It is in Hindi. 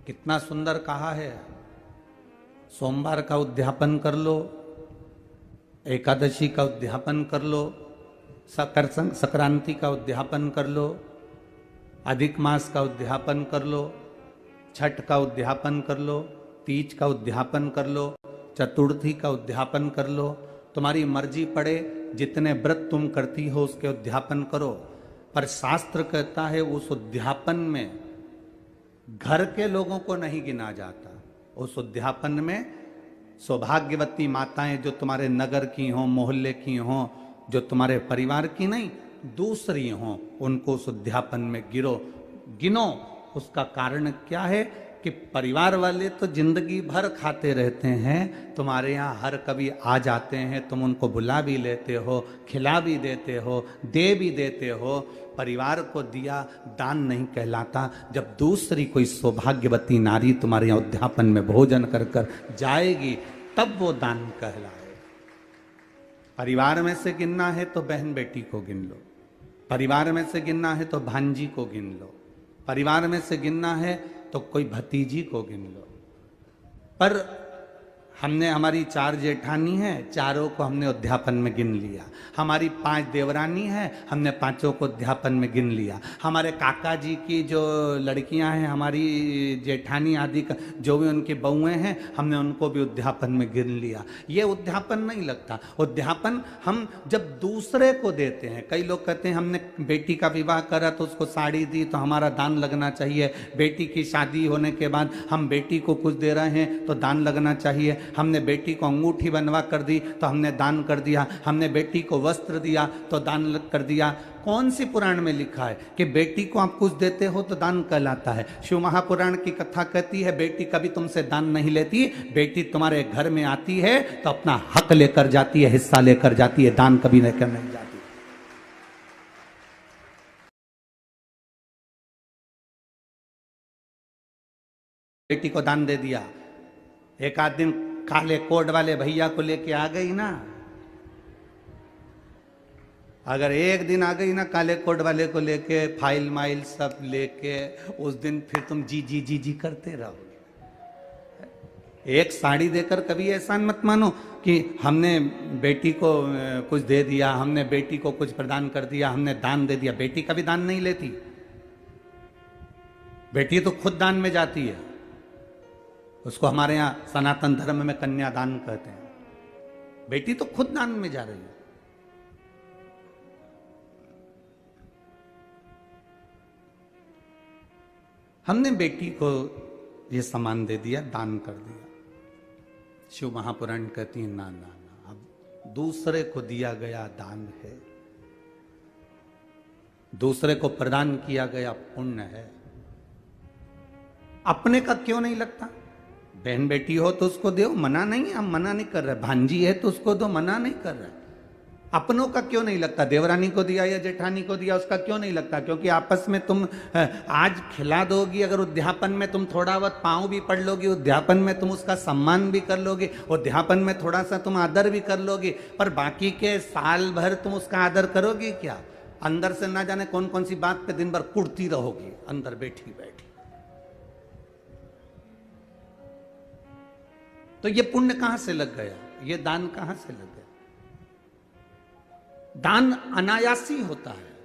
कितना सुंदर कहा है। सोमवार का उद्यापन कर लो, एकादशी का उद्यापन कर लो, संक्रांति का उद्यापन कर लो, अधिक मास का उद्यापन कर लो, छठ का उद्यापन कर लो, तीज का उद्यापन कर लो, चतुर्थी का उद्यापन कर लो। तुम्हारी मर्जी पड़े, जितने व्रत तुम करती हो उसके उद्यापन करो। पर शास्त्र कहता है उस उद्यापन में घर के लोगों को नहीं गिना जाता। उस उद्यापन में सौभाग्यवती माताएं जो तुम्हारे नगर की हों, मोहल्ले की हों, जो तुम्हारे परिवार की नहीं दूसरी हों, उनको उस उद्यापन में गिनो। उसका कारण क्या है कि परिवार वाले तो जिंदगी भर खाते रहते हैं, तुम्हारे यहाँ हर कभी आ जाते हैं, तुम उनको बुला भी लेते हो, खिला भी देते हो, दे भी देते हो। परिवार को दिया दान नहीं कहलाता। जब दूसरी कोई सौभाग्यवती नारी तुम्हारे यहाँ उद्यापन में भोजन कर कर जाएगी तब वो दान कहलाए। परिवार में से गिनना है तो बहन बेटी को गिन लो, परिवार में से गिनना है तो भांजी को गिन लो, परिवार में से गिनना है तो कोई भतीजी को गिन लो। पर हमने हमारी 4 जेठानी है, चारों को हमने उद्यापन में गिन लिया। हमारी 5 देवरानी है, हमने 5 को उद्यापन में गिन लिया। हमारे काका जी की जो लड़कियां हैं, हमारी जेठानी आदि का जो भी उनकी बहुएं हैं, हमने उनको भी उद्यापन में गिन लिया। ये उद्यापन नहीं लगता। उद्यापन हम जब दूसरे को देते हैं, कई लोग कहते हैं हमने बेटी का विवाह करा तो उसको साड़ी दी तो हमारा दान लगना चाहिए, बेटी की शादी होने के बाद हम बेटी को कुछ दे रहे हैं तो दान लगना चाहिए, हमने बेटी को अंगूठी बनवा कर दी तो हमने दान कर दिया, हमने बेटी को वस्त्र दिया तो दान कर दिया। कौन सी पुराण में लिखा है कि बेटी को आप कुछ देते हो तो दान कहलाता है? शिव महापुराण की कथा कहती है बेटी कभी तुमसे दान नहीं लेती, बेटी तुम्हारे घर में आती है तो अपना हक लेकर जाती है, हिस्सा लेकर जाती है, दान कभी लेकर नहीं जाती। बेटी को दान दे दिया, एक आध दिन काले कोट वाले भैया को लेके आ गई ना, अगर एक दिन आ गई ना काले कोट वाले को लेके, फाइल माइल सब लेके, उस दिन फिर तुम जी जी जी जी करते रहोगे। एक साड़ी देकर कभी ऐसा मत मानो कि हमने बेटी को कुछ दे दिया, हमने बेटी को कुछ प्रदान कर दिया, हमने दान दे दिया। बेटी कभी दान नहीं लेती, बेटी तो खुद दान में जाती है। उसको हमारे यहां सनातन धर्म में कन्यादान कहते हैं। बेटी तो खुद दान में जा रही है। हमने बेटी को ये सामान दे दिया, दान कर दिया। शिव महापुराण कहती है ना ना ना, अब दूसरे को दिया गया दान है, दूसरे को प्रदान किया गया पुण्य है। अपने का क्यों नहीं लगता? बहन बेटी हो तो उसको दो, मना नहीं, हम मना नहीं कर रहे। भांजी है तो उसको दो, मना नहीं कर रहे। अपनों का क्यों नहीं लगता? देवरानी को दिया या जेठानी को दिया, उसका क्यों नहीं लगता? क्योंकि आपस में तुम आज खिला दोगी, अगर उद्यापन में तुम थोड़ा बहुत पाँव भी पढ़ लोगी, उद्यापन में तुम उसका सम्मान भी कर लोगी, उद्यापन में थोड़ा सा तुम आदर भी कर लोगी, पर बाकी के साल भर तुम उसका आदर करोगी क्या? अंदर से ना जाने कौन कौन सी बात पे दिन भर कुड़ती रहोगी, अंदर बैठी बैठी। तो ये पुण्य कहां से लग गया? ये दान कहां से लग गया? दान अनायासी होता है।